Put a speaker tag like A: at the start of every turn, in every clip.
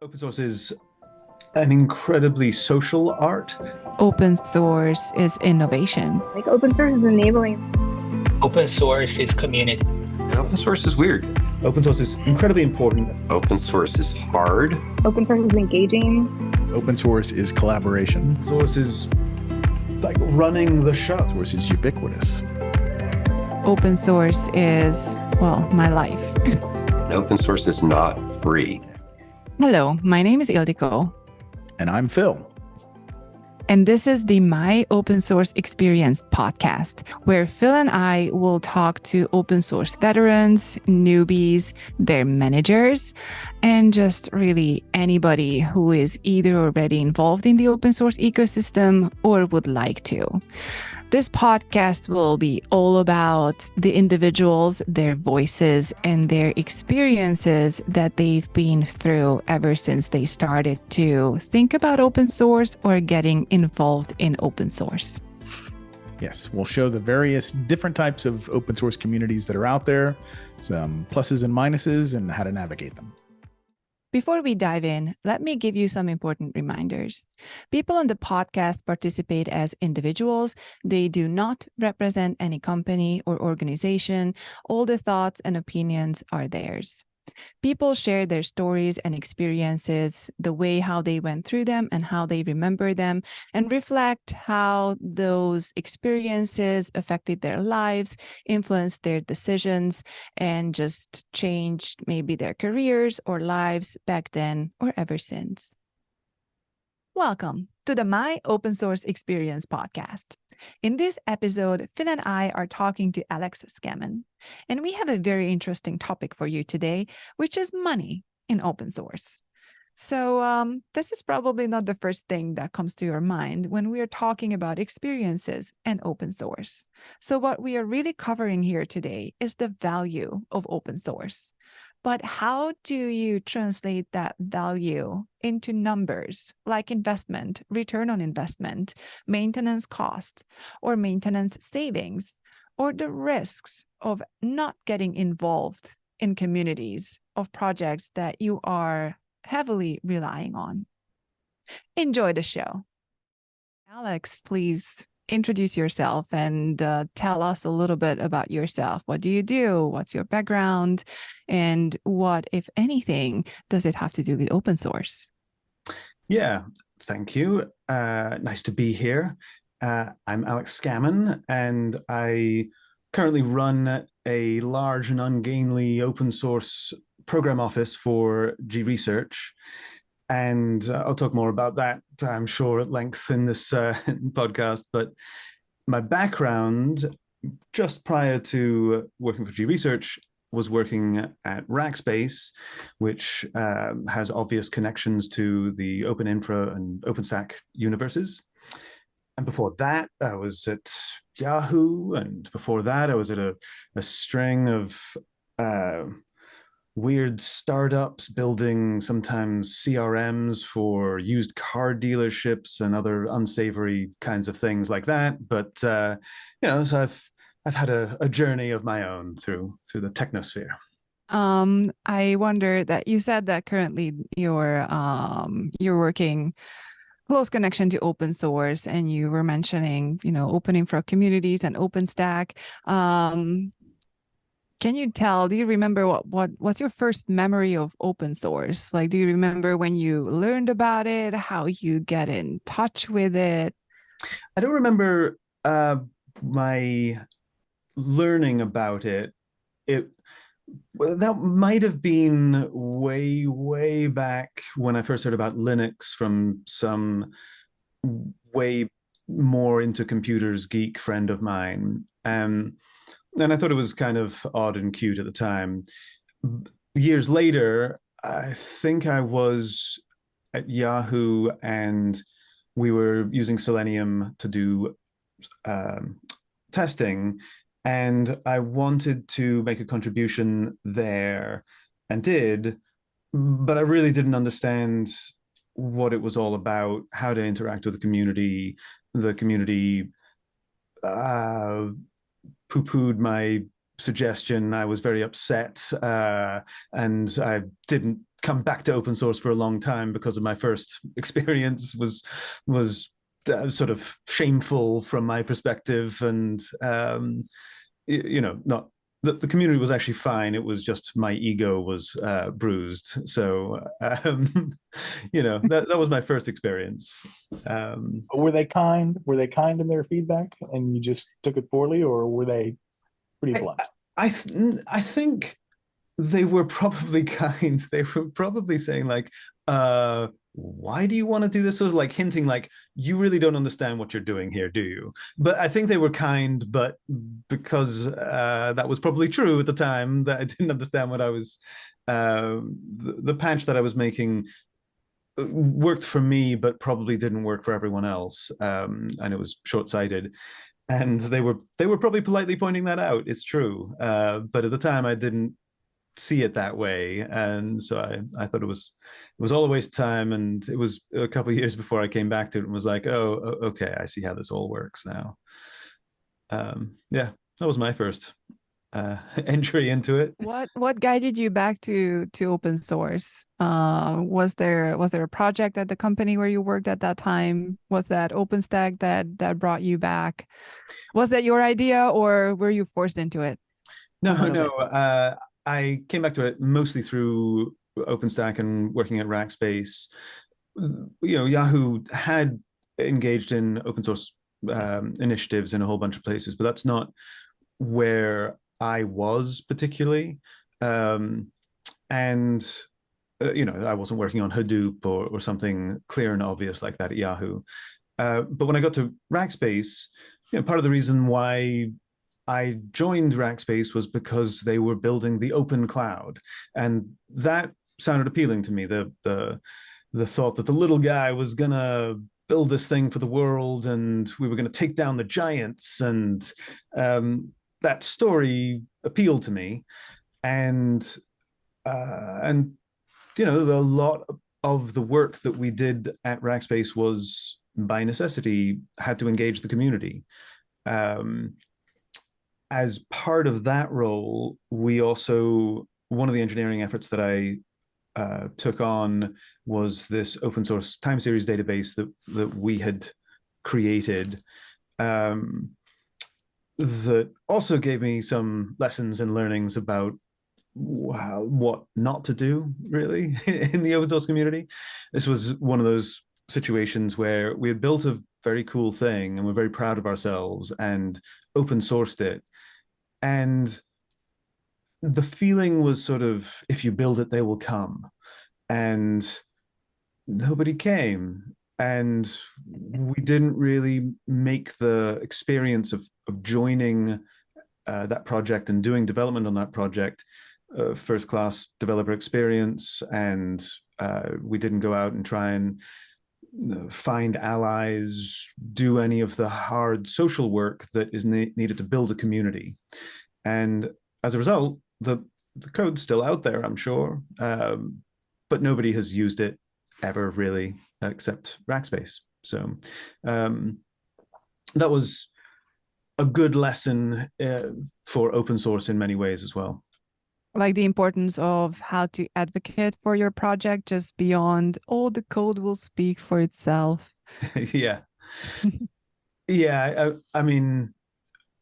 A: Open source is an incredibly social art.
B: Open source is innovation.
C: Like open source is enabling.
D: Open source is community.
E: And open source is weird.
A: Open source is incredibly important.
E: Open source is hard.
C: Open source is engaging.
F: Open source is collaboration.
A: Open source is like running the show.
F: Open source is ubiquitous.
B: Open source is, well, my life.
E: And open source is not free.
B: Hello, my name is Ildiko.
F: And I'm Phil.
B: And this is the My Open Source Experience podcast, where Phil and I will talk to open source veterans, newbies, their managers, and just really anybody who is either already involved in the open source ecosystem or would like to. This podcast will be all about the individuals, their voices, and their experiences that they've been through ever since they started to think about open source or getting involved in open source.
F: Yes, we'll show the various different types of open source communities that are out there, some pluses and minuses, and how to navigate them.
B: Before we dive in, let me give you some important reminders. People on the podcast participate as individuals. They do not represent any company or organization. All the thoughts and opinions are theirs. People share their stories and experiences, the way how they went through them and how they remember them, and reflect how those experiences affected their lives, influenced their decisions, and just changed maybe their careers or lives back then or ever since. Welcome to the My Open Source Experience podcast. In this episode, Phil and I are talking to Alex Scammon, and we have a very interesting topic for you today, which is money in open source. So this is probably not the first thing that comes to your mind when we are talking about experiences and open source. So what we are really covering here today is the value of open source. But how do you translate that value into numbers like investment, return on investment, maintenance cost, or maintenance savings, or the risks of not getting involved in communities of projects that you are heavily relying on? Enjoy the show. Alex, please introduce yourself and tell us a little bit about yourself. What do you do? What's your background? And what, if anything, does it have to do with open source?
A: Yeah, thank you. Nice to be here. I'm Alex Scammon, and I currently run a large and ungainly open source program office for G Research. And I'll talk more about that, I'm sure, at length in this podcast. But my background, just prior to working for G Research, was working at Rackspace, which has obvious connections to the Open Infra and OpenStack universes. And before that, I was at Yahoo. And before that, I was at a string of weird startups building sometimes CRMs for used car dealerships and other unsavory kinds of things like that. But so I've had a journey of my own through the technosphere.
B: I wonder that you said that currently you're working close connection to open source, and you were mentioning, opening for communities and OpenStack. Can you do you remember what's your first memory of open source? Like, do you remember when you learned about it, how you get in touch with it?
A: I don't remember my learning about it. That might have been way, way back when I first heard about Linux from some way more into computers geek friend of mine. And I thought it was kind of odd and cute at the time. Years later, I think I was at Yahoo and we were using Selenium to do testing. And I wanted to make a contribution there and did, but I really didn't understand what it was all about, how to interact with the community. The community poo-pooed my suggestion. I was very upset, and I didn't come back to open source for a long time because of my first experience was sort of shameful from my perspective, and not the community was actually fine. It was just my ego was bruised. So that was my first experience.
F: Were they kind? Were they kind in their feedback, and you just took it poorly, or were they pretty blunt?
A: I think they were probably kind. They were probably saying like, why do you want to do this? Sort of like hinting like, you really don't understand what you're doing here, do you? But I think they were kind, but because that was probably true at the time, that I didn't understand what I was, the patch that I was making worked for me, but probably didn't work for everyone else. And it was short-sighted. And they were probably politely pointing that out. It's true. But at the time I didn't see it that way, and so I thought it was all a waste of time. And it was a couple of years before I came back to it and was like, oh, okay, I see how this all works now. Yeah, that was my first entry into it.
B: What guided you back to open source? Was there a project at the company where you worked at that time? Was that OpenStack that brought you back? Was that your idea, or were you forced into it?
A: No. I came back to it mostly through OpenStack and working at Rackspace. Yahoo had engaged in open source initiatives in a whole bunch of places, but that's not where I was particularly. And I wasn't working on Hadoop or something clear and obvious like that at Yahoo. But when I got to Rackspace, part of the reason why I joined Rackspace was because they were building the open cloud, and that sounded appealing to me. The thought that the little guy was gonna build this thing for the world, and we were gonna take down the giants, and that story appealed to me. And a lot of the work that we did at Rackspace was by necessity had to engage the community. As part of that role, we also, one of the engineering efforts that I took on was this open source time series database that we had created, that also gave me some lessons and learnings about what not to do, really, in the open source community. This was one of those situations where we had built a very cool thing and we're very proud of ourselves and open sourced it. And the feeling was sort of, if you build it, they will come. And nobody came. And we didn't really make the experience of joining that project and doing development on that project first class developer experience. And we didn't go out and try and find allies, do any of the hard social work that is needed to build a community. And as a result, the code's still out there, I'm sure, but nobody has used it ever really, except Rackspace. So that was a good lesson for open source in many ways as well.
B: Like the importance of how to advocate for your project just beyond, oh, the code will speak for itself.
A: Yeah. Yeah. I mean,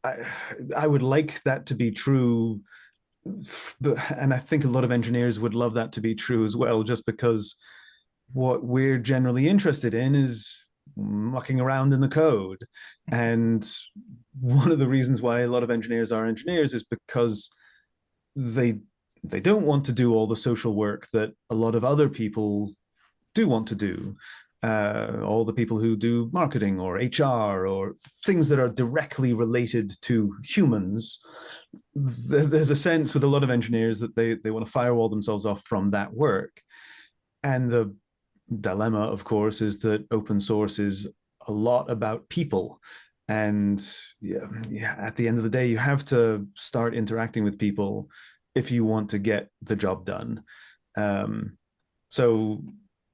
A: I would like that to be true. And I think a lot of engineers would love that to be true as well, just because what we're generally interested in is mucking around in the code. And one of the reasons why a lot of engineers are engineers is because they don't want to do all the social work that a lot of other people do want to do. All the people who do marketing or HR or things that are directly related to humans. There's a sense with a lot of engineers that they want to firewall themselves off from that work. And the dilemma, of course, is that open source is a lot about people. And yeah, at the end of the day, you have to start interacting with people if you want to get the job done. So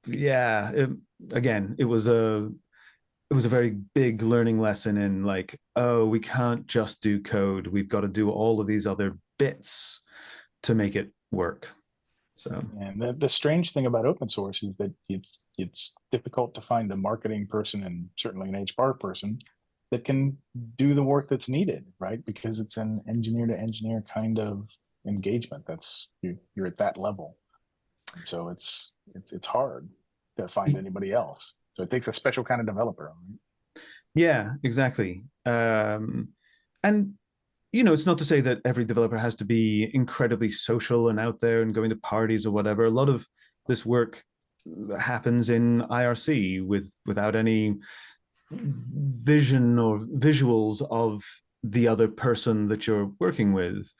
A: yeah, it was a very big learning lesson in like, oh, we can't just do code. We've got to do all of these other bits to make it work. So
F: And the strange thing about open source is that it's difficult to find a marketing person and certainly an HR person that can do the work that's needed, right? Because it's an engineer to engineer kind of engagement. That's you're at that level. So it's hard to find anybody else. So it takes a special kind of developer. Right?
A: yeah, exactly. And it's not to say that every developer has to be incredibly social and out there and going to parties or whatever. A lot of this work happens in IRC without any vision or visuals of the other person that you're working with.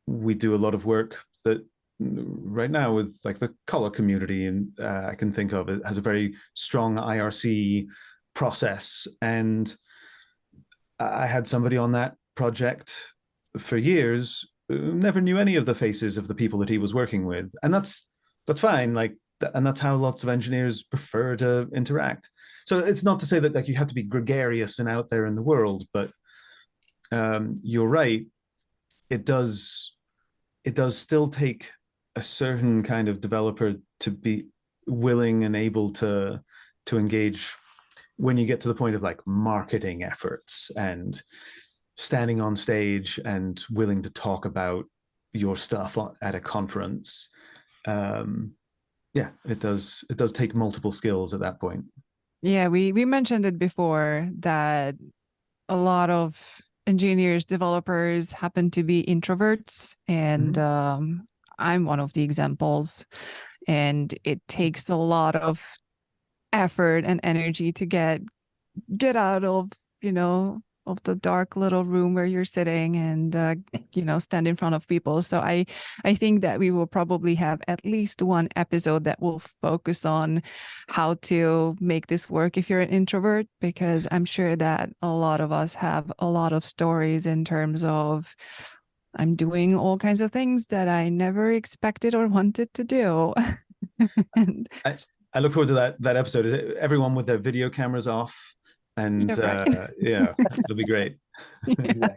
A: We do a lot of work that right now with like the color community, and I can think of it has a very strong IRC process. And I had somebody on that project for years who never knew any of the faces of the people that he was working with, and that's fine. Like, and that's how lots of engineers prefer to interact. So it's not to say that like you have to be gregarious and out there in the world, but you're right. It does still take a certain kind of developer to be willing and able to engage when you get to the point of like marketing efforts and standing on stage and willing to talk about your stuff at a conference. Yeah, it does take multiple skills at that point.
B: Yeah, we mentioned it before that a lot of engineers, developers happen to be introverts, and I'm one of the examples. And it takes a lot of effort and energy to get out of of the dark little room where you're sitting and stand in front of people. So I think that we will probably have at least one episode that will focus on how to make this work if you're an introvert, because I'm sure that a lot of us have a lot of stories in terms of I'm doing all kinds of things that I never expected or wanted to do. And
A: I look forward to that episode. Is it everyone with their video cameras off? And
B: yeah, right.
A: Yeah, it'll be great.
B: Yeah.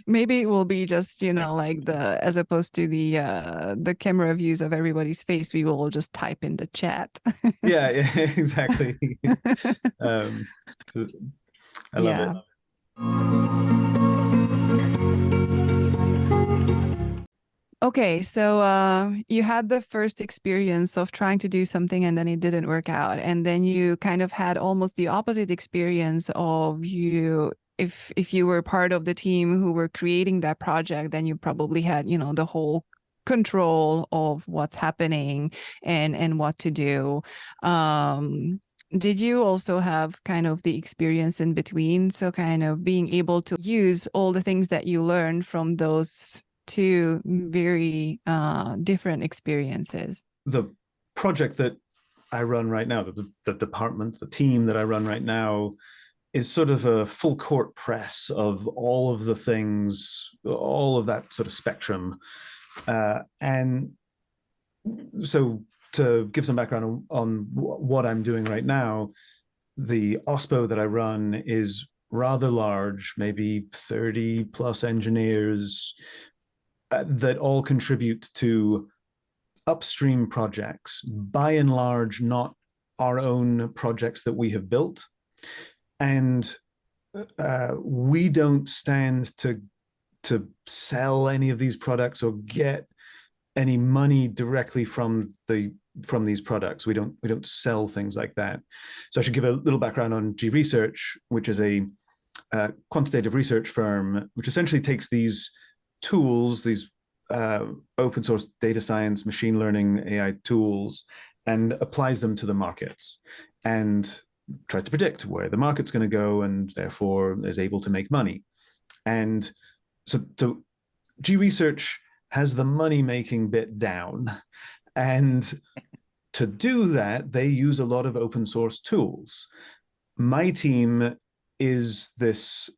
B: Maybe it will be just like as opposed to the camera views of everybody's face, we will just type in the chat.
A: Yeah, exactly. I love it.
B: Okay, so you had the first experience of trying to do something and then it didn't work out. And then you kind of had almost the opposite experience of if you were part of the team who were creating that project, then you probably had, the whole control of what's happening and what to do. Did you also have kind of the experience in between? So kind of being able to use all the things that you learned from those two very different experiences.
A: The project that I run right now, the department, the team that I run right now, is sort of a full court press of all of the things, all of that sort of spectrum. And so to give some background on what I'm doing right now, the OSPO that I run is rather large, maybe 30 plus engineers that all contribute to upstream projects, by and large, not our own projects that we have built. And we don't stand to sell any of these products or get any money directly from these products. We don't sell things like that. So I should give a little background on G Research, which is a quantitative research firm, which essentially takes these tools, these open source data science, machine learning, AI tools, and applies them to the markets and tries to predict where the market's going to go and therefore is able to make money. And so G Research has the money-making bit down. And to do that, they use a lot of open source tools. My team is this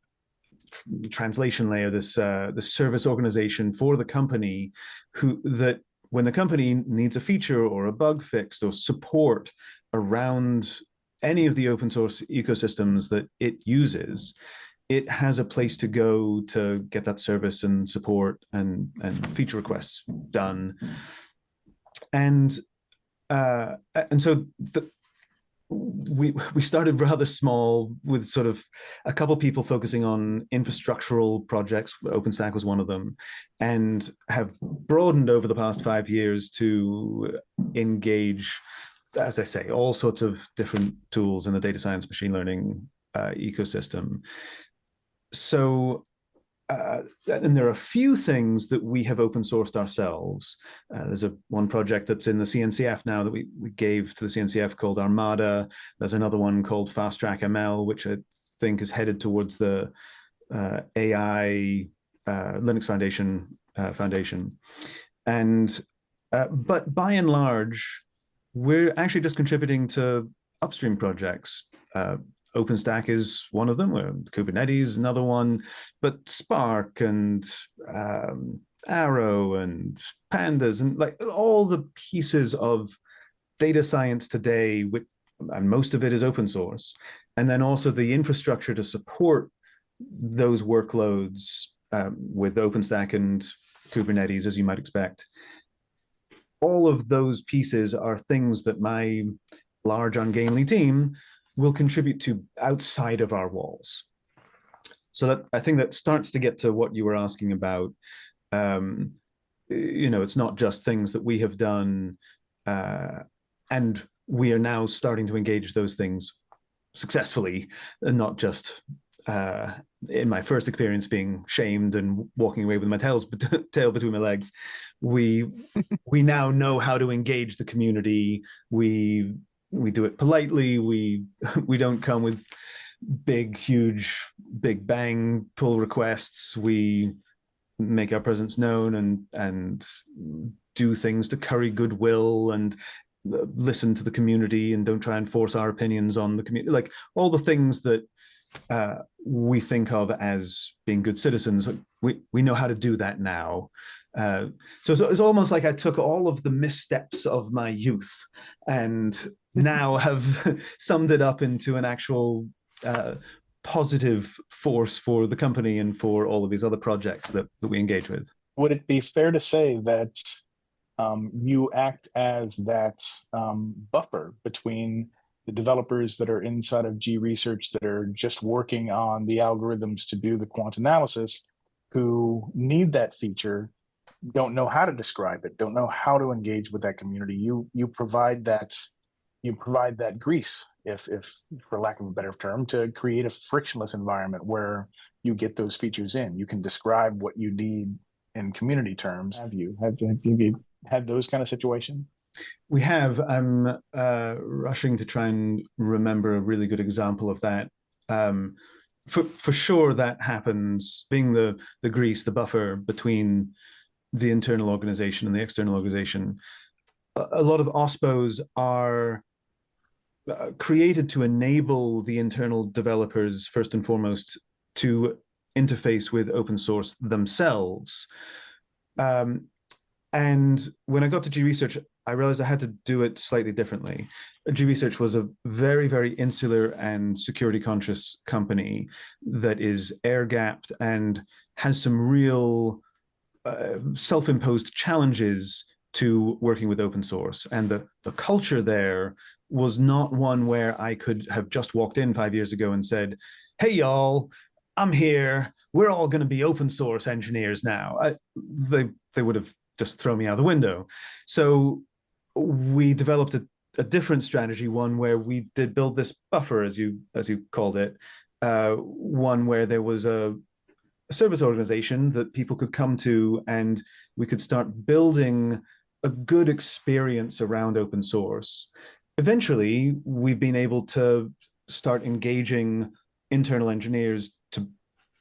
A: translation layer, this service organization for the company, that when the company needs a feature or a bug fixed or support around any of the open source ecosystems that it uses, it has a place to go to get that service and support and feature requests done. And so we started rather small with sort of a couple people focusing on infrastructural projects. OpenStack was one of them, and have broadened over the past 5 years to engage, as I say, all sorts of different tools in the data science, machine learning ecosystem. So and there are a few things that we have open sourced ourselves. There's one project that's in the CNCF now that we gave to the CNCF called Armada. There's another one called Fast Track ML, which I think is headed towards the AI Linux Foundation. And but by and large, we're actually just contributing to upstream projects. OpenStack is one of them, Kubernetes another one, but Spark and Arrow and Pandas and like all the pieces of data science today, and most of it is open source. And then also the infrastructure to support those workloads with OpenStack and Kubernetes, as you might expect. All of those pieces are things that my large ungainly team will contribute to outside of our walls. So that, I think that starts to get to what you were asking about. It's not just things that we have done, and we are now starting to engage those things successfully, and not just in my first experience being shamed and walking away with my tail between my legs. We now know how to engage the community. We do it politely. We don't come with huge big bang pull requests. We make our presence known and do things to curry goodwill and listen to the community and don't try and force our opinions on the community. Like all the things that we think of as being good citizens, we know how to do that now. So it's almost like I took all of the missteps of my youth and now have summed it up into an actual positive force for the company and for all of these other projects that we engage with.
F: Would it be fair to say that you act as that buffer between the developers that are inside of G Research that are just working on the algorithms to do the quant analysis, who need that feature, don't know how to describe it, don't know how to engage with that community? You provide that grease, if for lack of a better term, to create a frictionless environment where you get those features in. You can describe what you need in community terms. Have you had those kind of situations?
A: We have. I'm rushing to try and remember a really good example of that. For sure, that happens. Being the grease, the buffer between the internal organization and the external organization. A lot of OSPOs are created to enable the internal developers, first and foremost, to interface with open source themselves. And when I got to G Research, I realized I had to do it slightly differently. G Research was a very, very insular and security conscious company that is air-gapped and has some real self-imposed challenges to working with open source. And the culture there was not one where I could have just walked in 5 years ago and said, hey, y'all, I'm here. We're all going to be open source engineers now. They would have just thrown me out the window. So we developed a different strategy, one where we did build this buffer, as you called it, one where there was a service organization that people could come to, and we could start building a good experience around open source. Eventually, we've been able to start engaging internal engineers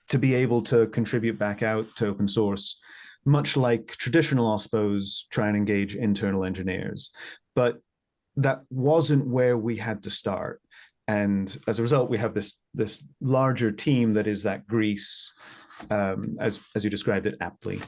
A: to be able to contribute back out to open source, much like traditional OSPOs try and engage internal engineers. But that wasn't where we had to start. And as a result, we have this larger team that is that grease, as you described it aptly.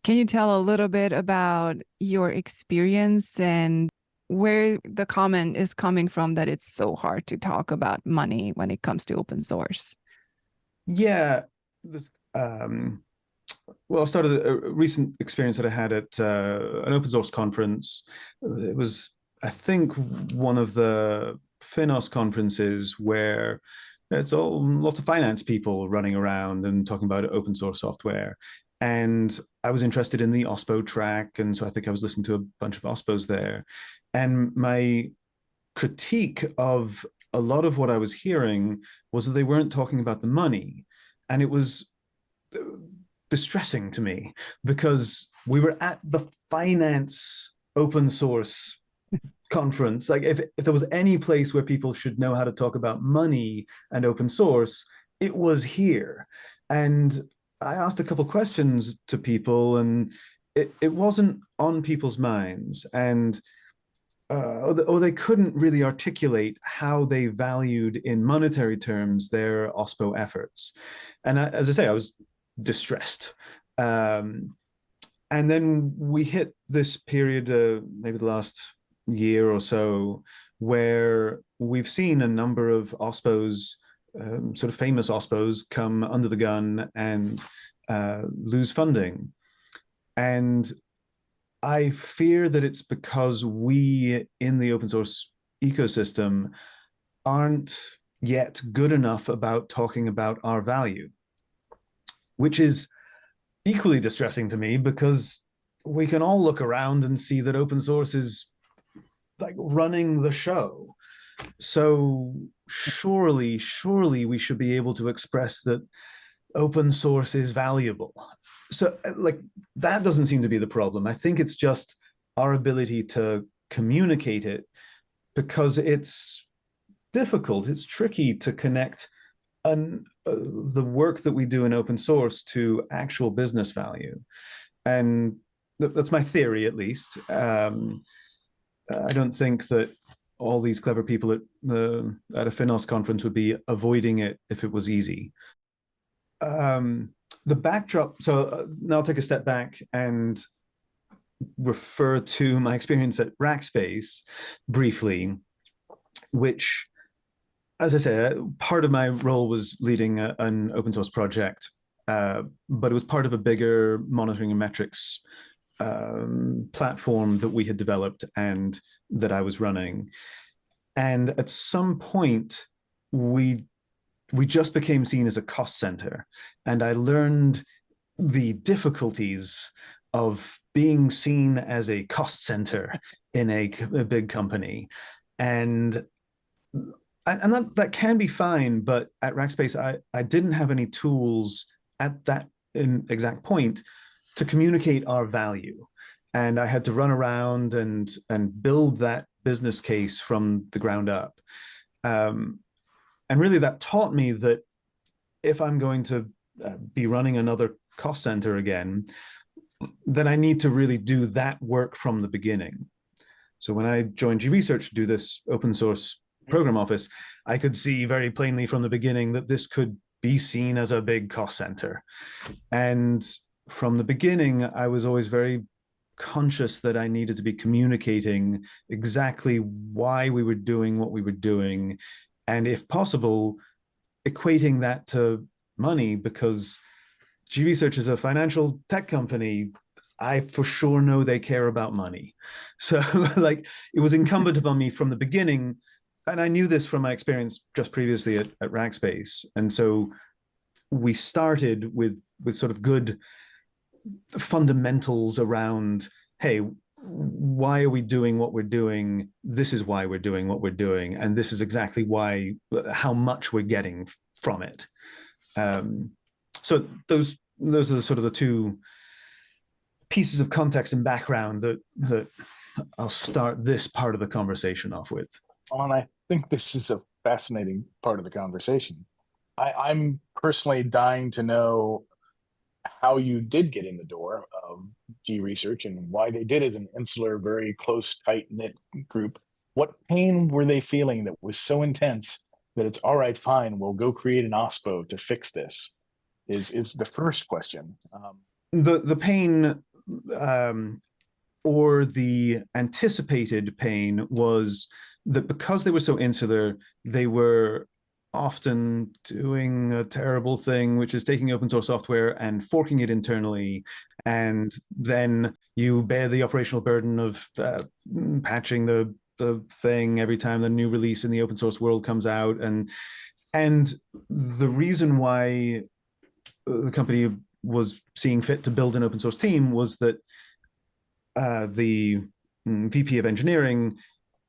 B: Can you tell a little bit about your experience and where the comment is coming from that it's so hard to talk about money when it comes to open source.
A: Yeah, this, well, I'll start with a recent experience that I had at an open source conference. It was, I think, one of the Finos conferences where it's all lots of finance people running around and talking about open source software. And I was interested in the OSPO track, and so I think I was listening to a bunch of OSPOs there. And my critique of a lot of what I was hearing was that they weren't talking about the money. And it was distressing to me because we were at the finance open source conference. Like if there was any place where people should know how to talk about money and open source, it was here. And I asked a couple questions to people, and it wasn't on people's minds. And or they couldn't really articulate how they valued in monetary terms their OSPO efforts. And as I say, I was distressed. And then we hit this period, maybe the last year or so, where we've seen a number of OSPOs, sort of famous OSPOs, come under the gun and lose funding. And I fear that it's because we in the open source ecosystem aren't yet good enough about talking about our value, which is equally distressing to me because we can all look around and see that open source is like running the show. So surely we should be able to express that open source is valuable. So like that doesn't seem to be the problem. I think it's just our ability to communicate it, because it's difficult, it's tricky to connect the work that we do in open source to actual business value. And that's my theory, at least. I don't think that all these clever people at a Finos conference would be avoiding it if it was easy. The backdrop, so now I'll take a step back and refer to my experience at Rackspace briefly, which, as I say, part of my role was leading an open source project, but it was part of a bigger monitoring and metrics platform that we had developed and that I was running. And at some point, we just became seen as a cost center. And I learned the difficulties of being seen as a cost center in a big company. And that can be fine, but at Rackspace, I didn't have any tools at that exact point to communicate our value. And I had to run around and build that business case from the ground up. And really that taught me that if I'm going to be running another cost center again, then I need to really do that work from the beginning. So when I joined G Research to do this open source program office, I could see very plainly from the beginning that this could be seen as a big cost center. And from the beginning, I was always very conscious that I needed to be communicating exactly why we were doing what we were doing, and if possible, equating that to money, because G Research is a financial tech company. I for sure know they care about money. So like it was incumbent upon me from the beginning, and I knew this from my experience just previously at Rackspace. And so we started with sort of good fundamentals around, hey, why are we doing what we're doing? This is why we're doing what we're doing. And this is exactly how much we're getting from it. So those are sort of the two pieces of context and background that I'll start this part of the conversation off with.
F: And I think this is a fascinating part of the conversation. I'm personally dying to know how you did get in the door of G Research and why they did it, an insular, very close, tight-knit group. What pain were they feeling that was so intense that it's all right, fine, we'll go create an OSPO to fix this, is the first question.
A: The pain, or the anticipated pain was that because they were so insular, they were often doing a terrible thing, which is taking open source software and forking it internally. And then you bear the operational burden of patching the thing every time the new release in the open source world comes out. And the reason why the company was seeing fit to build an open source team was that the VP of engineering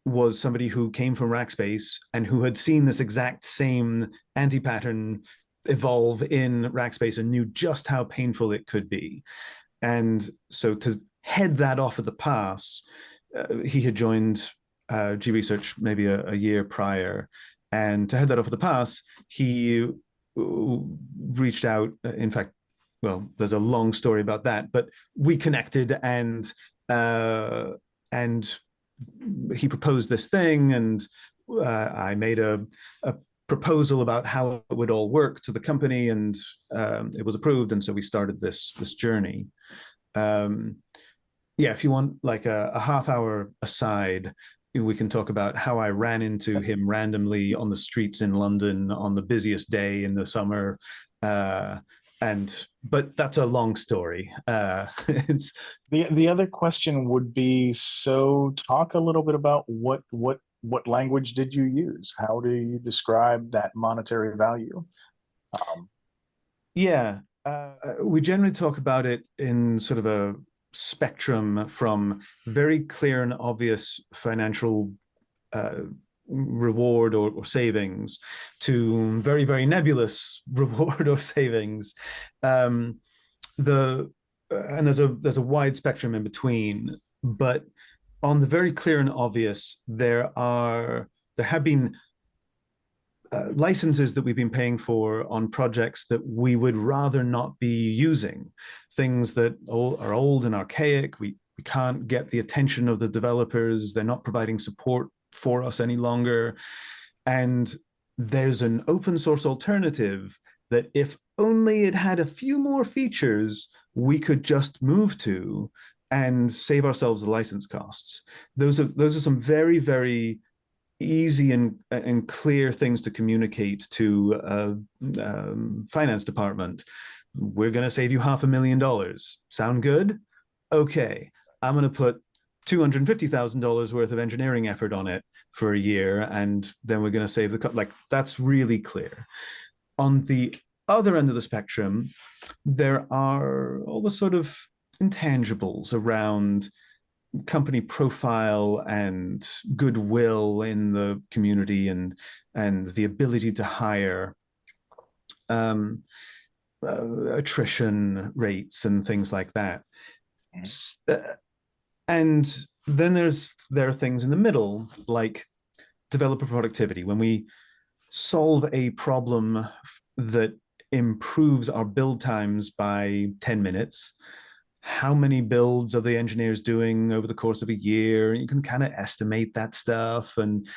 A: was somebody who came from Rackspace and who had seen this exact same anti-pattern evolve in Rackspace and knew just how painful it could be. And so to head that off at the pass, he had joined G Research maybe a year prior. And to head that off at the pass, he reached out. In fact, well, there's a long story about that, but we connected and he proposed this thing, and I made a proposal about how it would all work to the company, and it was approved, and so we started this journey. Yeah, if you want like a half hour aside, we can talk about how I ran into him randomly on the streets in London on the busiest day in the summer. But that's a long story. It's
F: The other question would be, so talk a little bit about what language did you use? How do you describe that monetary value?
A: Yeah, we generally talk about it in sort of a spectrum from very clear and obvious financial reward or savings to very, very nebulous reward or savings. And there's a wide spectrum in between, but on the very clear and obvious, there have been licenses that we've been paying for on projects that we would rather not be using, things that are old and archaic. We can't get the attention of the developers. They're not providing support for us any longer. And there's an open source alternative that if only it had a few more features, we could just move to and save ourselves the license costs. Those are some very, very easy and clear things to communicate to a finance department. We're going to save you $500,000. Sound good? Okay, I'm going to put $250,000 worth of engineering effort on it for a year, and then we're going to save the like. That's really clear. On the other end of the spectrum, there are all the sort of intangibles around company profile and goodwill in the community and the ability to hire, attrition rates and things like that. And then there are things in the middle, like developer productivity. When we solve a problem that improves our build times by 10 minutes, how many builds are the engineers doing over the course of a year? You can kind of estimate that stuff and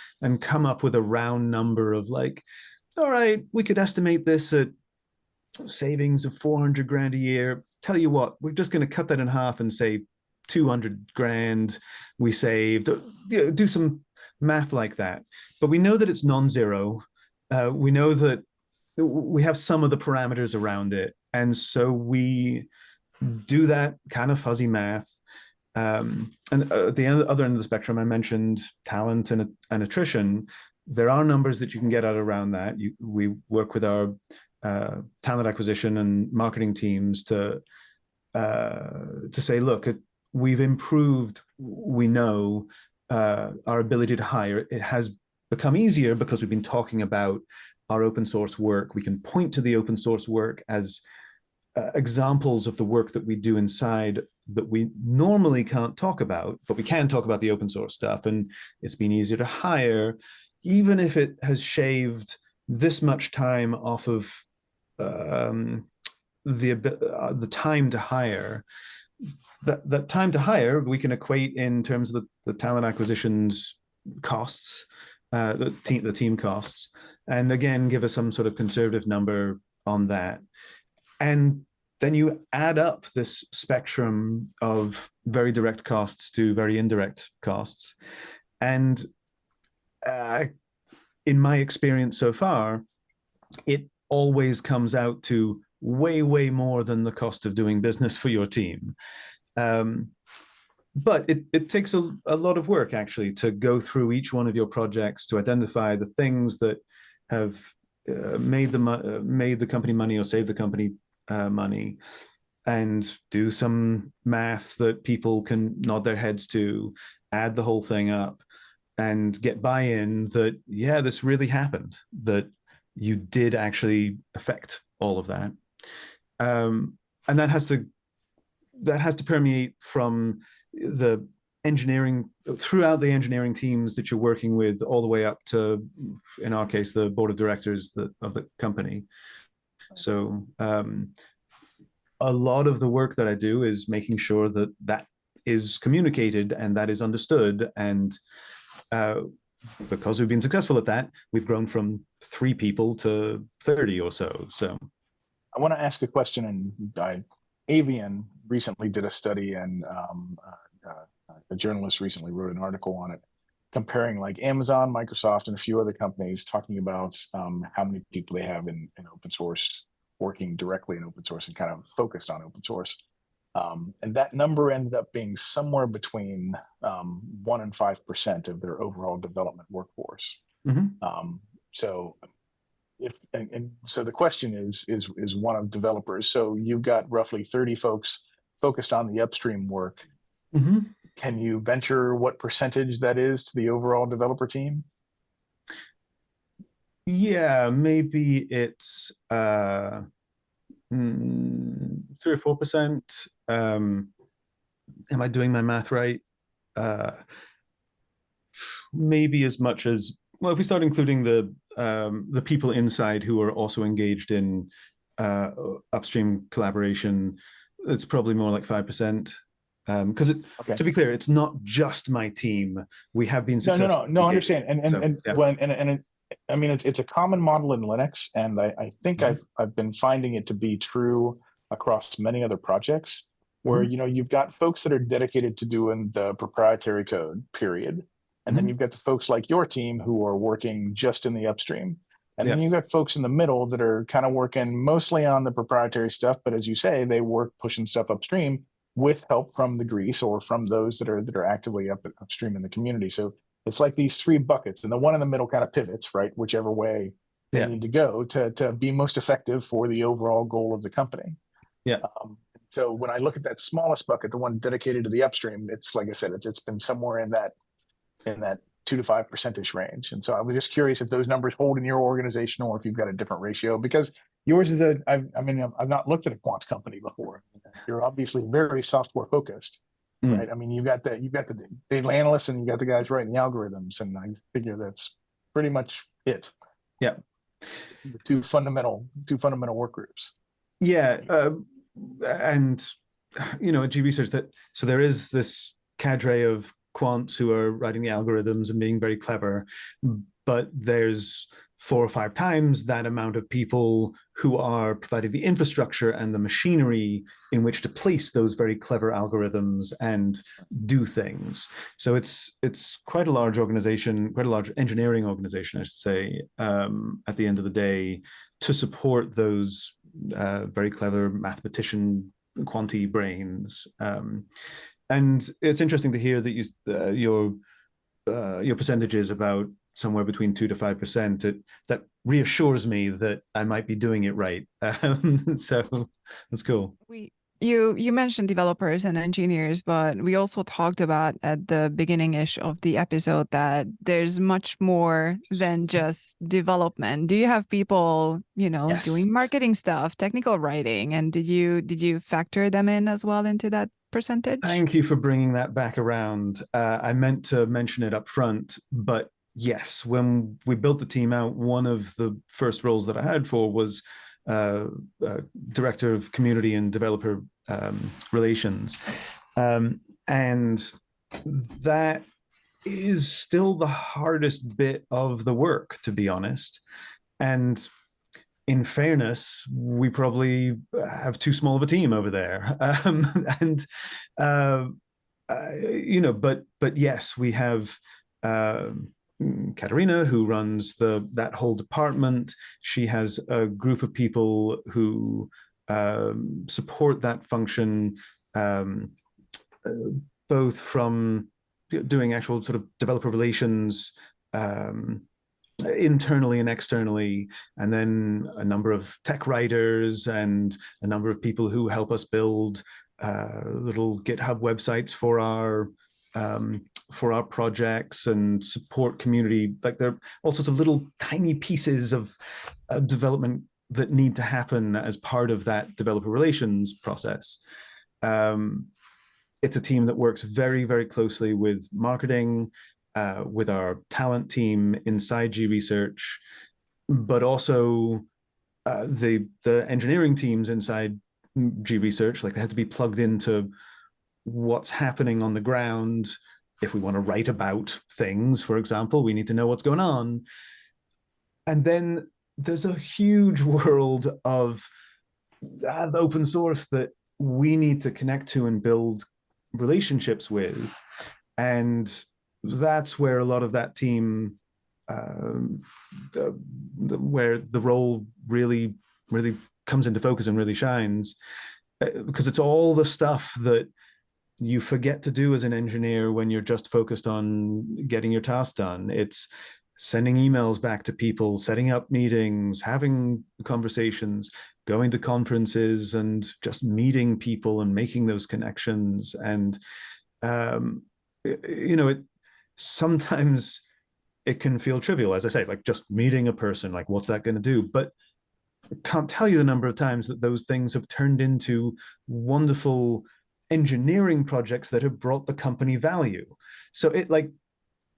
A: come up with a round number of like, all right, we could estimate this at savings of 400 grand a year. Tell you what, we're just going to cut that in half and say 200 grand we saved. Do some math like that. But we know that it's non-zero. We know that we have some of the parameters around it. And so we do that kind of fuzzy math. And at the other end of the spectrum, I mentioned talent and attrition. There are numbers that you can get out around that. We work with our talent acquisition and marketing teams to say, look, we've improved, we know, our ability to hire. It has become easier because we've been talking about our open source work. We can point to the open source work as examples of the work that we do inside that we normally can't talk about, but we can talk about the open source stuff. And it's been easier to hire, even if it has shaved this much time off of the time to hire. That time to hire we can equate in terms of the talent acquisitions costs, the team costs, and again give us some sort of conservative number on that. And then you add up this spectrum of very direct costs to very indirect costs. And in my experience so far, it always comes out to way, way more than the cost of doing business for your team. But it takes a lot of work, actually, to go through each one of your projects to identify the things that have made the company money or saved the company money, and do some math that people can nod their heads to, add the whole thing up, and get buy-in that, yeah, this really happened, that you did actually affect all of that. And that has to permeate from the engineering, throughout the engineering teams that you're working with, all the way up to, in our case, the board of directors of the company. So a lot of the work that I do is making sure that that is communicated and that is understood. And because we've been successful at that, we've grown from 3 people to 30 or so. So
F: I want to ask a question, and Avian recently did a study, and a journalist recently wrote an article on it, comparing like Amazon, Microsoft, and a few other companies, talking about how many people they have in open source, working directly in open source and kind of focused on open source. And that number ended up being somewhere between 1% and 5% of their overall development workforce. So so the question is one of developers. So you've got roughly 30 folks focused on the upstream work. Can you venture what percentage that is to the overall developer team?
A: Yeah, maybe it's 3 or 4%. Am I doing my math right? Maybe as much as, well, if we start including the people inside who are also engaged in upstream collaboration, it's probably more like 5%. Because to be clear, it's not just my team. We have been successful.
F: No, I understand. And I mean, it's a common model in Linux, and I think I've been finding it to be true across many other projects, where you've got folks that are dedicated to doing the proprietary code, period, and then you've got the folks like your team who are working just in the upstream, and then you've got folks in the middle that are kind of working mostly on the proprietary stuff, but as you say, they work pushing stuff upstream with help from the grease or from those that are actively upstream in the community. So it's like these 3 buckets, and the one in the middle kind of pivots, right, whichever way they need to go to be most effective for the overall goal of the company. So when I look at that smallest bucket, the one dedicated to the upstream, it's like I said, it's been somewhere in that 2 to 5% range. And so I was just curious if those numbers hold in your organization, or if you've got a different ratio, because yours is I've not looked at a quant company before. You're obviously very software focused, right? I mean, you've got the data analysts and you got the guys writing the algorithms, and I figure that's pretty much it.
A: Yeah.
F: The two fundamental work groups.
A: Yeah. And at G Research, so there is this cadre of quants who are writing the algorithms and being very clever, but there's 4 or 5 times that amount of people who are providing the infrastructure and the machinery in which to place those very clever algorithms and do things. So it's quite a large organization, quite a large engineering organization, I should say, at the end of the day, to support those very clever mathematician quanti brains. And it's interesting to hear that your percentage is about somewhere between 2 to 5%. That reassures me that I might be doing it right. So that's cool.
B: You mentioned developers and engineers, but we also talked about at the beginning-ish of the episode that there's much more than just development. Do you have people,
A: Yes.
B: doing marketing stuff, technical writing, and did you factor them in as well into that percentage?
A: Thank you for bringing that back around. I meant to mention it up front, but yes, when we built the team out, one of the first roles that I had for was director of community and developer relations. And that is still the hardest bit of the work, to be honest. And in fairness, we probably have too small of a team over there. And but yes, we have Katerina, who runs that whole department. She has a group of people who support that function, both from doing actual sort of developer relations internally and externally, and then a number of tech writers and a number of people who help us build little GitHub websites for our projects and support community. Like, there are all sorts of little tiny pieces of development that need to happen as part of that developer relations process. It's a team that works very, very closely with marketing, with our talent team inside G Research, but also the engineering teams inside G Research. Like, they have to be plugged into what's happening on the ground. If we want to write about things, for example, we need to know what's going on. And then there's a huge world of open source that we need to connect to and build relationships with. And that's where a lot of that team, where the role really, really comes into focus and really shines, because it's all the stuff that you forget to do as an engineer when you're just focused on getting your task done. It's sending emails back to people, setting up meetings, having conversations, going to conferences, and just meeting people and making those connections. And sometimes it can feel trivial, as I say, like just meeting a person, like what's that going to do? But I can't tell you the number of times that those things have turned into wonderful engineering projects that have brought the company value. So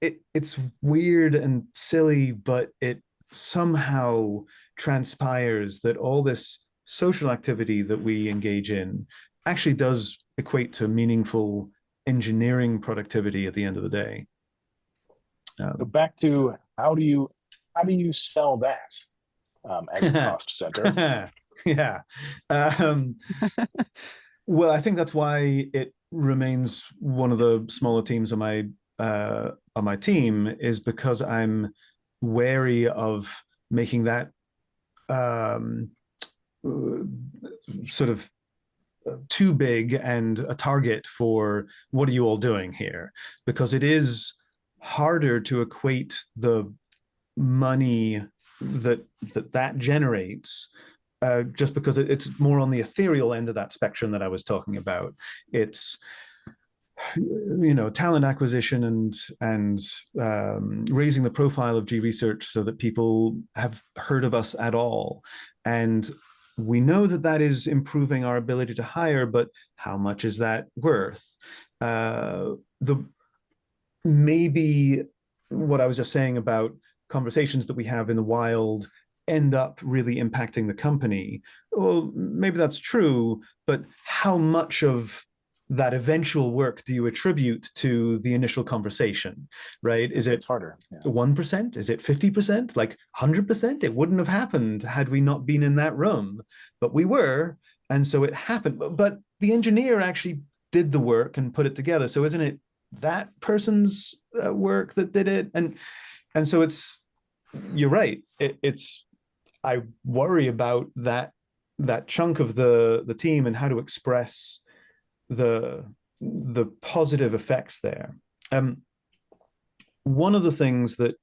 A: it's weird and silly, but it somehow transpires that all this social activity that we engage in actually does equate to meaningful engineering productivity at the end of the day.
F: So back to how do you sell that as a cost center?
A: Yeah. Well, I think that's why it remains one of the smaller teams on my team, is because I'm wary of making that sort of too big and a target for what are you all doing here, because it is harder to equate the money that generates, just because it's more on the ethereal end of that spectrum that I was talking about. It's talent acquisition and raising the profile of G Research so that people have heard of us at all. And we know that is improving our ability to hire, but how much is that worth? Maybe what I was just saying about conversations that we have in the wild end up really impacting the company. Well, maybe that's true, but how much of that eventual work do you attribute to the initial conversation, right? Is it
F: harder?
A: 1%? Is it 50%? Like 100%? It wouldn't have happened had we not been in that room, but we were, and so it happened. But the engineer actually did the work and put it together. So isn't it that person's work that did it? And so you're right. I worry about that chunk of the team and how to express the positive effects there. One of the things that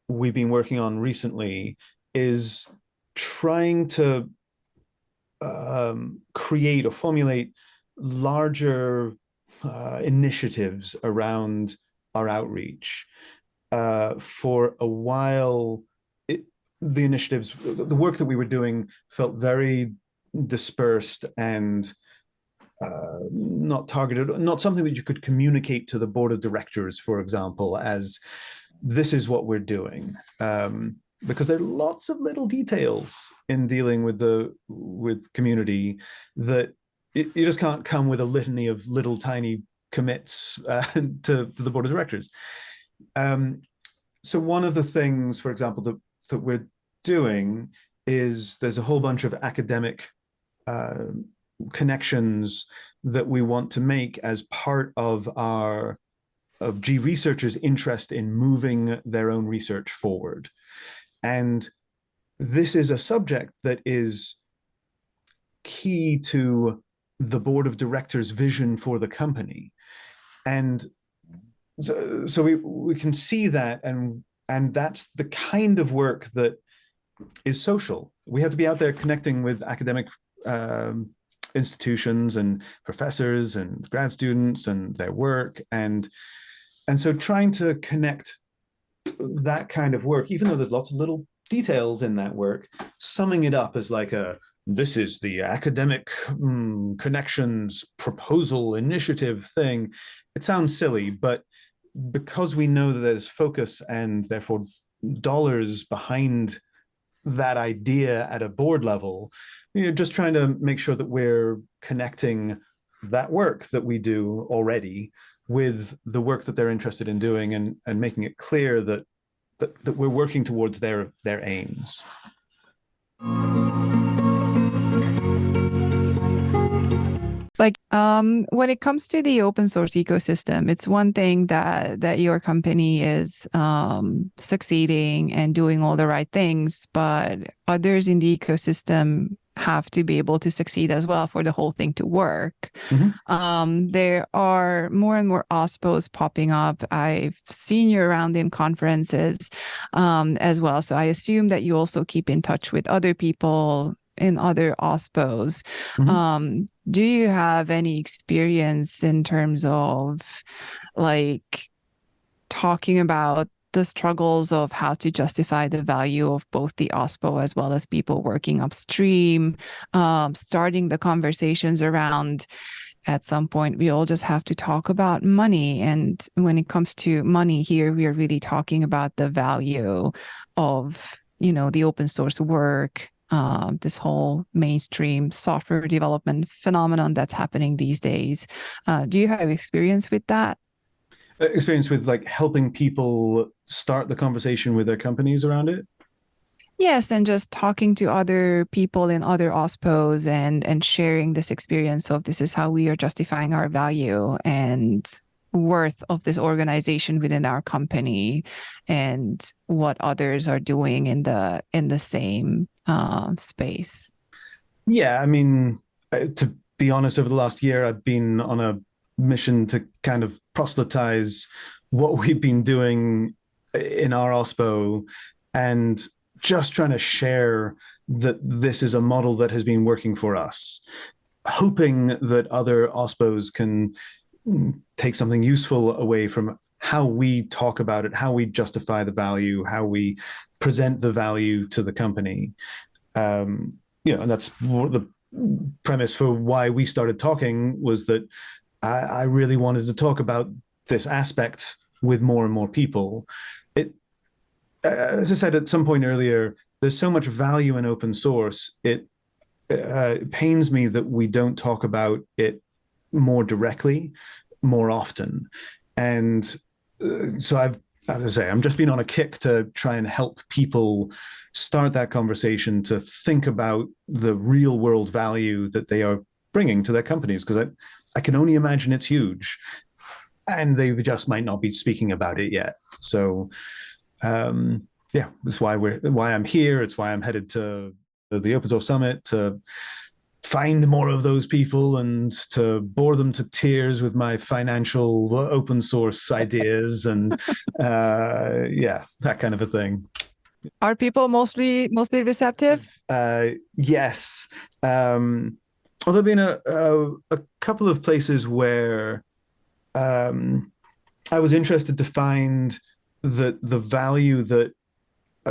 A: we've been working on recently is trying to create or formulate larger initiatives around our outreach. For a while, the initiatives, the work that we were doing felt very dispersed and not targeted, not something that you could communicate to the board of directors, for example, as this is what we're doing. Because there are lots of little details in dealing with community that you just can't come with a litany of little tiny commits to the board of directors. So one of the things, for example, that we're doing is there's a whole bunch of academic connections that we want to make as part of G researchers' interest in moving their own research forward. And this is a subject that is key to the board of directors' vision for the company. And so we can see that, and that's the kind of work that is social. We have to be out there connecting with academic institutions and professors and grad students and their work, and so trying to connect that kind of work, even though there's lots of little details in that work, summing it up as like this is the academic connections proposal initiative thing. It sounds silly, but because we know that there's focus and therefore dollars behind that idea at a board level, just trying to make sure that we're connecting that work that we do already with the work that they're interested in doing, and making it clear that we're working towards their aims.
B: Like when it comes to the open source ecosystem, it's one thing that your company is succeeding and doing all the right things, but others in the ecosystem have to be able to succeed as well for the whole thing to work.
A: Mm-hmm.
B: There are more and more OSPOs popping up. I've seen you around in conferences as well. So I assume that you also keep in touch with other people in other OSPOs.
A: Mm-hmm.
B: Do you have any experience in terms of like talking about the struggles of how to justify the value of both the OSPO as well as people working upstream, starting the conversations around, at some point, we all just have to talk about money. And when it comes to money here, we are really talking about the value of, the open source work, this whole mainstream software development phenomenon that's happening these days. Do you have experience with that?
A: Experience with like helping people start the conversation with their companies around it?
B: Yes, and just talking to other people in other OSPOs and sharing this experience of this is how we are justifying our value and worth of this organization within our company, and what others are doing in the same space.
A: Yeah, I mean, to be honest, over the last year, I've been on a mission to kind of proselytize what we've been doing in our OSPO, and just trying to share that this is a model that has been working for us, hoping that other OSPOs can take something useful away from how we talk about it, how we justify the value, how we present the value to the company. And that's the premise for why we started talking, was that I really wanted to talk about this aspect with more and more people. As I said at some point earlier, there's so much value in open source. It pains me that we don't talk about it more directly, more often. And so as I say, I'm just been on a kick to try and help people start that conversation, to think about the real world value that they are bringing to their companies, because I can only imagine it's huge, and they just might not be speaking about it yet. So yeah, that's why I'm here. It's why I'm headed to the Open Source Summit, to find more of those people and to bore them to tears with my financial open source ideas, and yeah, that kind of a thing.
B: Are people mostly receptive?
A: Yes. Well, there've been a couple of places where I was interested to find that the value that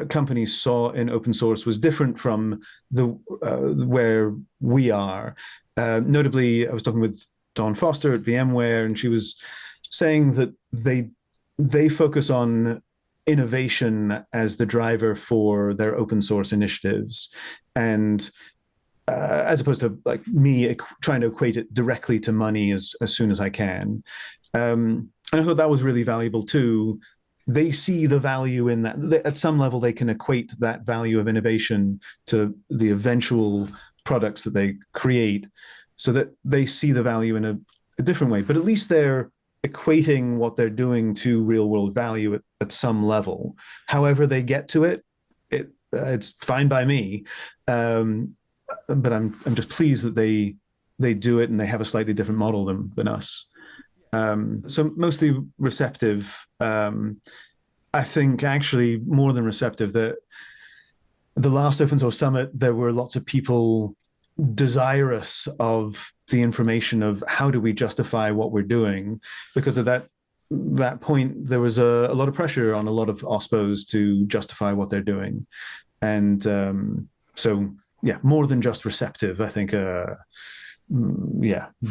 A: companies saw in open source was different from where we are. Notably, I was talking with Dawn Foster at VMware, and she was saying that they focus on innovation as the driver for their open source initiatives, and as opposed to like me trying to equate it directly to money as soon as I can. And I thought that was really valuable too, they see the value in that. At some level, they can equate that value of innovation to the eventual products that they create, so that they see the value in a different way. But at least they're equating what they're doing to real world value at some level. However they get to it, it's fine by me. But I'm just pleased that they do it and they have a slightly different model than us. So mostly receptive. I think actually more than receptive. That the last Open Source Summit, there were lots of people desirous of the information of how do we justify what we're doing. Because of that point, there was a lot of pressure on a lot of OSPOs to justify what they're doing. And so, yeah, more than just receptive, I think,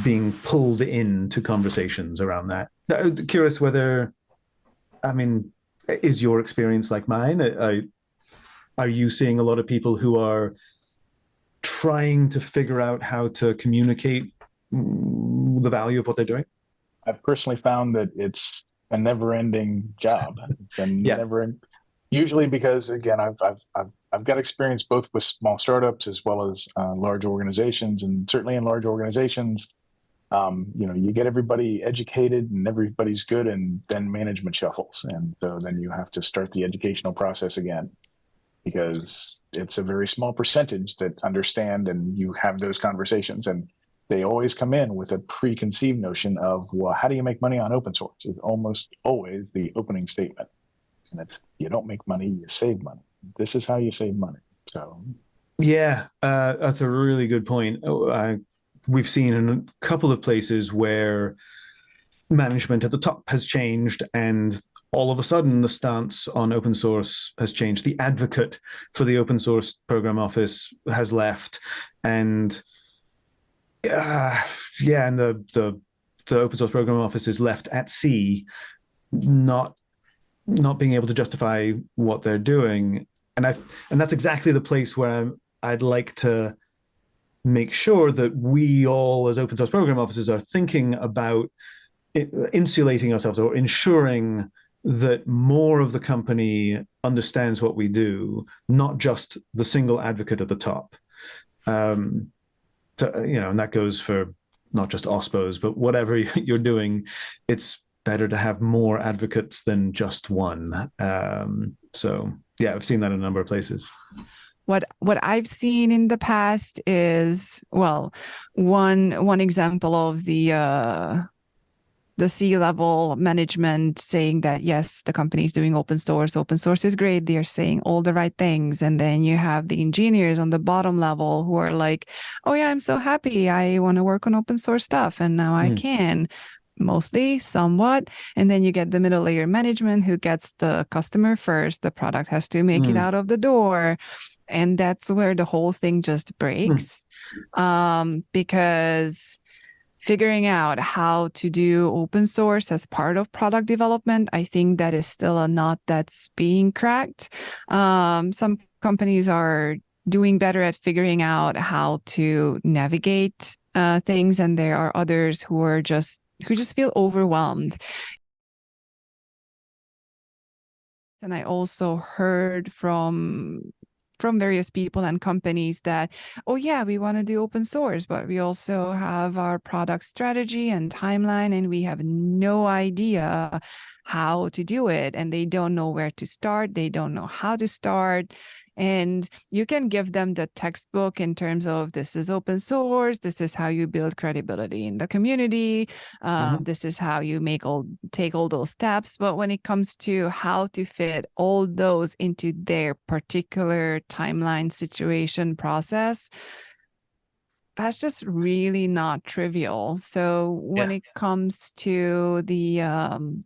A: being pulled into conversations around that. Curious whether, I mean, is your experience like mine? Are you seeing a lot of people who are trying to figure out how to communicate the value of what they're doing?
F: I've personally found that it's a never-ending job. Usually because, again, I've got experience both with small startups as well as large organizations, and certainly in large organizations, you get everybody educated and everybody's good, and then management shuffles, and so then you have to start the educational process again, because it's a very small percentage that understand, and you have those conversations, and they always come in with a preconceived notion of, well, how do you make money on open source? It's almost always the opening statement, and it's, you don't make money, you save money. This is how you save money. So
A: yeah, that's a really good point. We've seen in a couple of places where management at the top has changed, and all of a sudden the stance on open source has changed. The advocate for the open source program office has left, and and the open source program office is left at sea, not being able to justify what they're doing. And that's exactly the place where I'd like to make sure that we all, as open source program officers, are thinking about insulating ourselves or ensuring that more of the company understands what we do, not just the single advocate at the top. And that goes for not just OSPOs, but whatever you're doing, it's better to have more advocates than just one. So yeah, I've seen that in a number of places.
B: What I've seen in the past is, well, one example of the C-level management saying that, yes, the company is doing open source is great, they're saying all the right things, and then you have the engineers on the bottom level who are like, oh yeah, I'm so happy, I want to work on open source stuff, and now I can. Mostly, somewhat. And then you get the middle layer management who gets the customer first. The product has to make it out of the door. And that's where the whole thing just breaks. Because figuring out how to do open source as part of product development, I think that is still a nut that's being cracked. Some companies are doing better at figuring out how to navigate things, and there are others who just feel overwhelmed. And I also heard from various people and companies that, oh yeah, we want to do open source, but we also have our product strategy and timeline, and we have no idea how to do it. And they don't know where to start. They don't know how to start. And you can give them the textbook in terms of, this is open source, this is how you build credibility in the community, this is how you take all those steps. But when it comes to how to fit all those into their particular timeline, situation, process, that's just really not trivial. So when it comes to the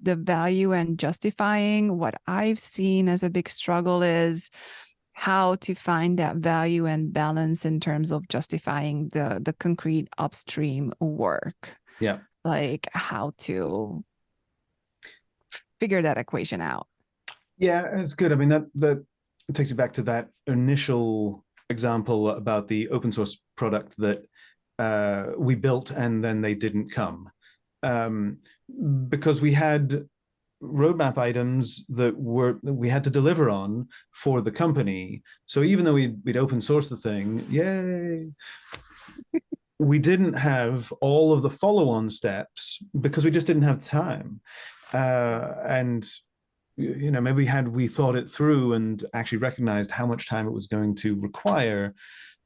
B: value and justifying, what I've seen as a big struggle is how to find that value and balance in terms of justifying the concrete upstream work.
A: Yeah.
B: Like how to figure that equation out.
A: Yeah, it's good. I mean, that takes you back to that initial example about the open source product that we built and then they didn't come. Because we had roadmap items that we had to deliver on for the company. So even though we'd open source the thing, yay, we didn't have all of the follow-on steps because we just didn't have time. And maybe had we thought it through and actually recognized how much time it was going to require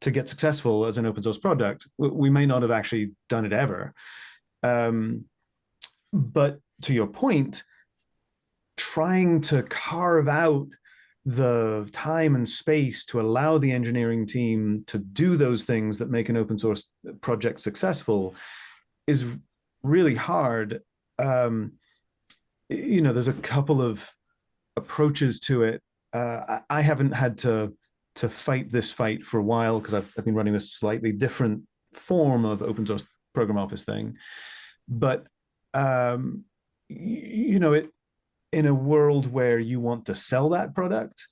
A: to get successful as an open source product, we may not have actually done it ever. But to your point, trying to carve out the time and space to allow the engineering team to do those things that make an open source project successful is really hard. There's a couple of approaches to it. I haven't had to fight this fight for a while because I've been running this slightly different form of open source program office thing. But it, in a world where you want to sell that product,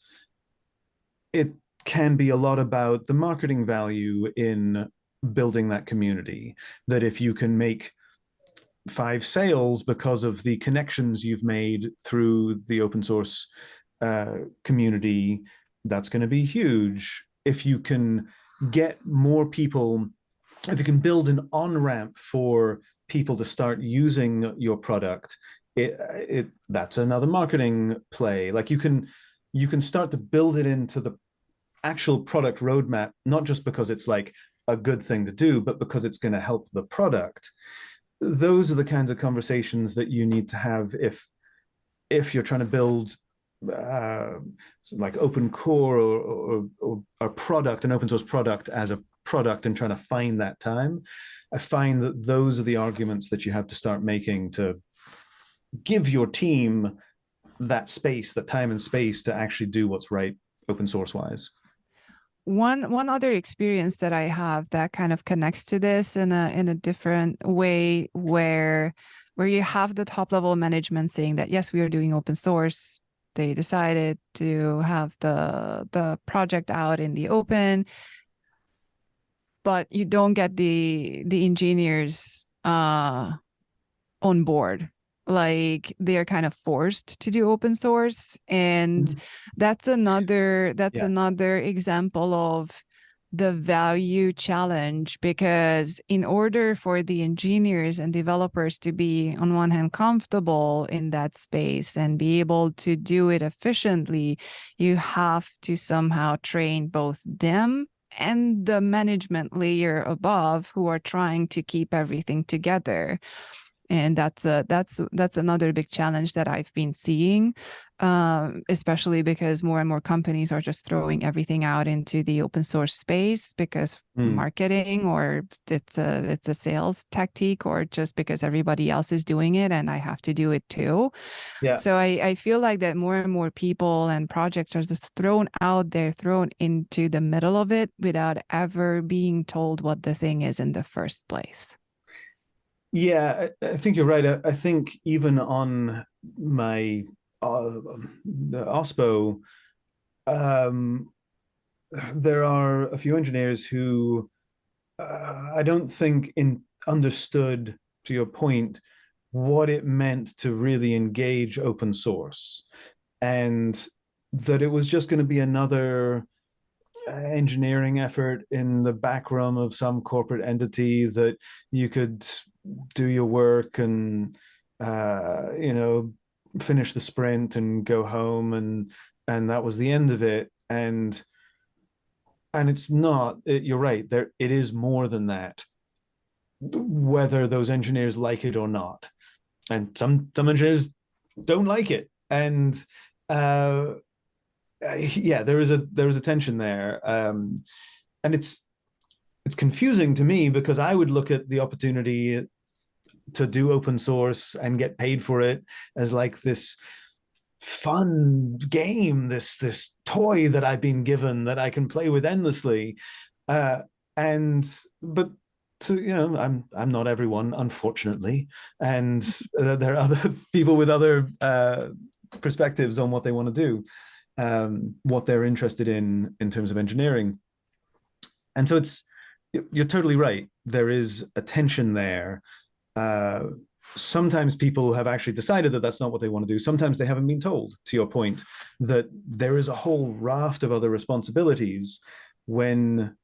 A: it can be a lot about the marketing value in building that community. That if you can make 5 sales because of the connections you've made through the open source community, that's going to be huge. If you can get more people, if you can build an on-ramp for people to start using your product, that's another marketing play. Like you can start to build it into the actual product roadmap, not just because it's like a good thing to do, but because it's going to help the product. Those are the kinds of conversations that you need to have if you're trying to build like open core or a product, an open source product as a product, and trying to find that time. I find that those are the arguments that you have to start making to give your team that space, that time and space to actually do what's right open source wise.
B: One other experience that I have that kind of connects to this in a different way, where you have the top level management saying that yes, we are doing open source. They decided to have the project out in the open, but you don't get the engineers on board. Like they are kind of forced to do open source, and that's another example of the value challenge, because in order for the engineers and developers to be on one hand comfortable in that space and be able to do it efficiently, you have to somehow train both them and the management layer above who are trying to keep everything together. And that's another big challenge that I've been seeing, especially because more and more companies are just throwing everything out into the open source space because marketing, or it's a sales tactic, or just because everybody else is doing it and I have to do it too. Yeah. So I feel like that more and more people and projects are just thrown out there, thrown into the middle of it without ever being told what the thing is in the first place.
A: Yeah, I think you're right. I think even on my the OSPO, there are a few engineers who I don't think understood, to your point, what it meant to really engage open source, and that it was just going to be another engineering effort in the back room of some corporate entity that you could do your work and finish the sprint and go home, and that was the end of it. And it's not. You're right. It is more than that, whether those engineers like it or not. And some engineers don't like it, and yeah, there is a tension there, and it's confusing to me because I would look at the opportunity to do open source and get paid for it as like this fun game, this toy that I've been given that I can play with endlessly, but I'm not everyone, unfortunately, and there are other people with other perspectives on what they want to do, what they're interested in terms of engineering. And so you're totally right. There is a tension there sometimes people have actually decided that that's not what they want to do. Sometimes they haven't been told, to your point, that there is a whole raft of other responsibilities when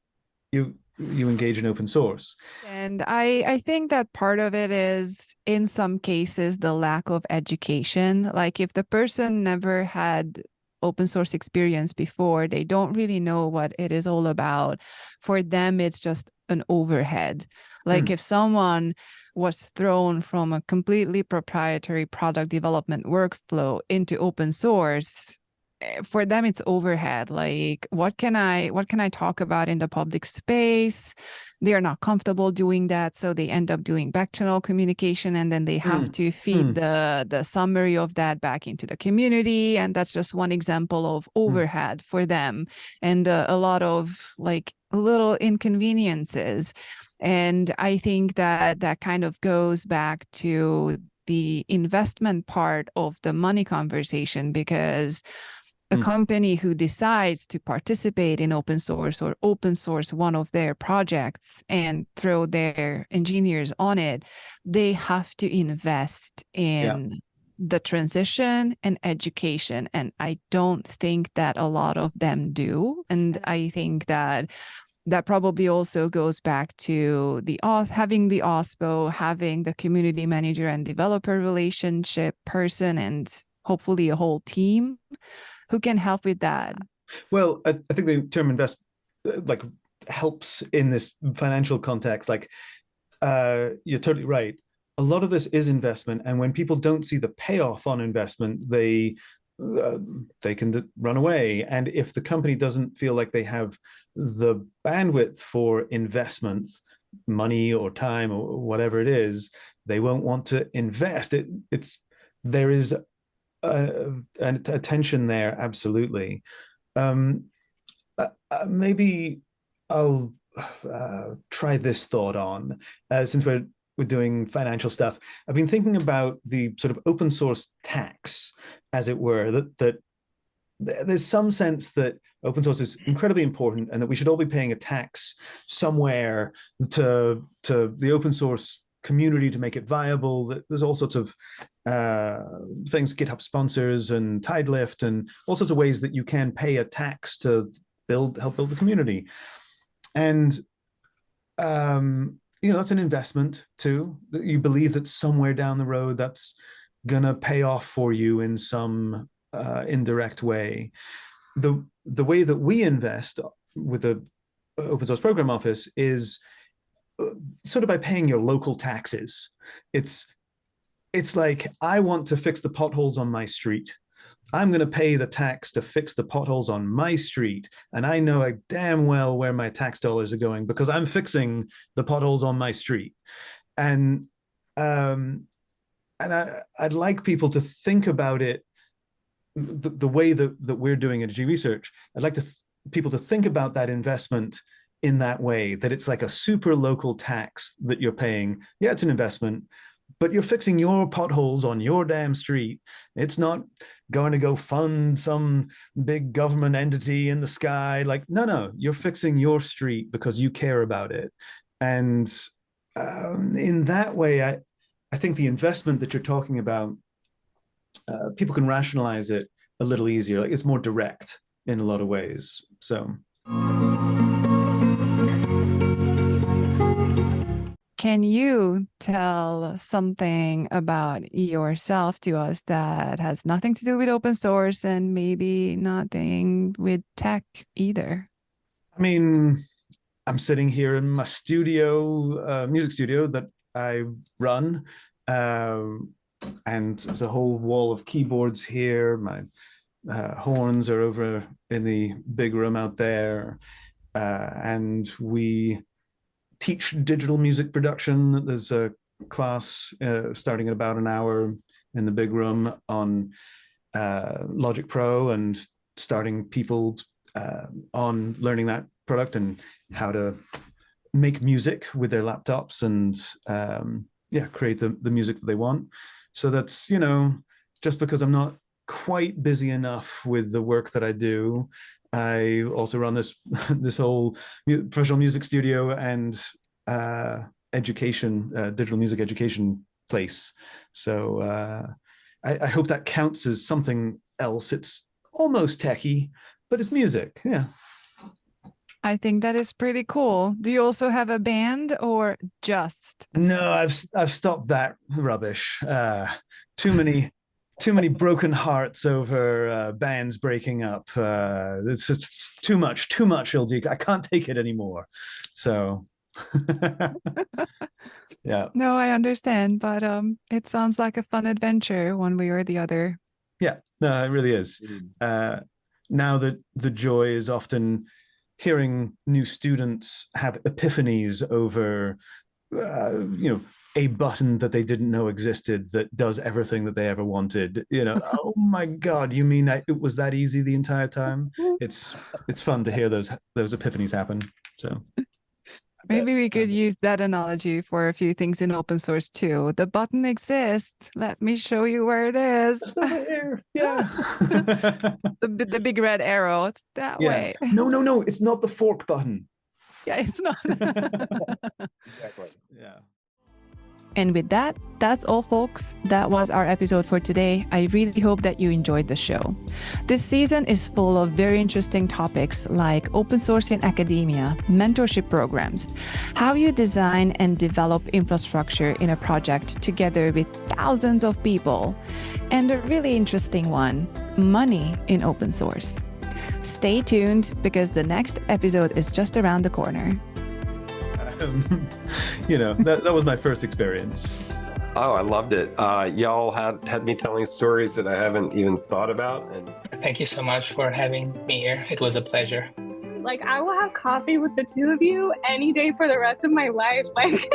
A: you engage in open source.
B: And I think that part of it is, in some cases, the lack of education. Like if the person never had open source experience before, they don't really know what it is all about. For them, it's just an overhead. Like if someone was thrown from a completely proprietary product development workflow into open source, for them it's overhead. Like what can I talk about in the public space? They are not comfortable doing that, so they end up doing back channel communication, and then they have to feed the summary of that back into the community, and that's just one example of overhead for them, and a lot of like little inconveniences. And I think that kind of goes back to the investment part of the money conversation, because a company who decides to participate in open source or open source one of their projects and throw their engineers on it, they have to invest in the transition and education. And I don't think that a lot of them do. And I think that probably also goes back to having the OSPO, having the community manager and developer relationship person, and hopefully a whole team who can help with that.
A: Well, I think the term invest like helps in this financial context. Like you're totally right. A lot of this is investment, and when people don't see the payoff on investment, they can run away. And if the company doesn't feel like they have the bandwidth for investment, money or time or whatever it is, they won't want to invest. There is a tension there, absolutely. Maybe I'll try this thought on, since we're doing financial stuff. I've been thinking about the sort of open source tax, as it were, that there's some sense that open source is incredibly important and that we should all be paying a tax somewhere to the open source community to make it viable. That there's all sorts of things, GitHub sponsors and Tidelift and all sorts of ways that you can pay a tax to help build the community. And that's an investment too. You believe that somewhere down the road that's gonna pay off for you in some indirect way. The way that we invest with the open source program office is sort of by paying your local taxes. It's like, I want to fix the potholes on my street. I'm going to pay the tax to fix the potholes on my street, and I know damn well where my tax dollars are going because I'm fixing the potholes on my street. And I'd like people to think about it the way that we're doing at G Research. I'd like people to think about that investment in that way, that it's like a super local tax that you're paying. Yeah, it's an investment, but you're fixing your potholes on your damn street. It's not going to go fund some big government entity in the sky. Like, no, you're fixing your street because you care about it. And in that way, I think the investment that you're talking about, people can rationalize it a little easier. Like, it's more direct in a lot of ways. So.
B: Can you tell something about yourself to us that has nothing to do with open source and maybe nothing with tech either?
A: I mean, I'm sitting here in my studio, music studio that I run, and there's a whole wall of keyboards here. My horns are over in the big room out there, and we teach digital music production. There's a class starting in about an hour in the big room on Logic Pro, and starting people on learning that product and how to make music with their laptops and create the music that they want. So that's, just because I'm not quite busy enough with the work that I do, I also run this whole professional music studio and digital music education place. So I hope that counts as something else. It's almost techie, but it's music. Yeah.
B: I think that is pretty cool. Do you also have a band or just?
A: No, I've stopped that rubbish. Too many broken hearts over bands breaking up. It's too much, Ildiko. I can't take it anymore. So, yeah.
B: No, I understand, but it sounds like a fun adventure one way or the other.
A: Yeah, no, it really is. Now that the joy is often hearing new students have epiphanies over, a button that they didn't know existed that does everything that they ever wanted. Oh my God, you mean it was that easy the entire time? It's fun to hear those epiphanies happen. So
B: maybe we could use that analogy for a few things in open source too. The button exists. Let me show you where it is.
A: Yeah.
B: the big red arrow. It's that way.
A: No. It's not the fork button.
B: Yeah, it's not.
F: Exactly.
A: Yeah.
B: And with that, that's all, folks. That was our episode for today. I really hope that you enjoyed the show. This season is full of very interesting topics like open source in academia, mentorship programs, how you design and develop infrastructure in a project together with thousands of people, and a really interesting one, money in open source. Stay tuned because the next episode is just around the corner.
A: That was my first experience.
E: Oh, I loved it. Y'all had me telling stories that I haven't even thought about. And
D: Thank you so much for having me here. It was a pleasure.
C: Like, I will have coffee with the two of you any day for the rest of my life. Like,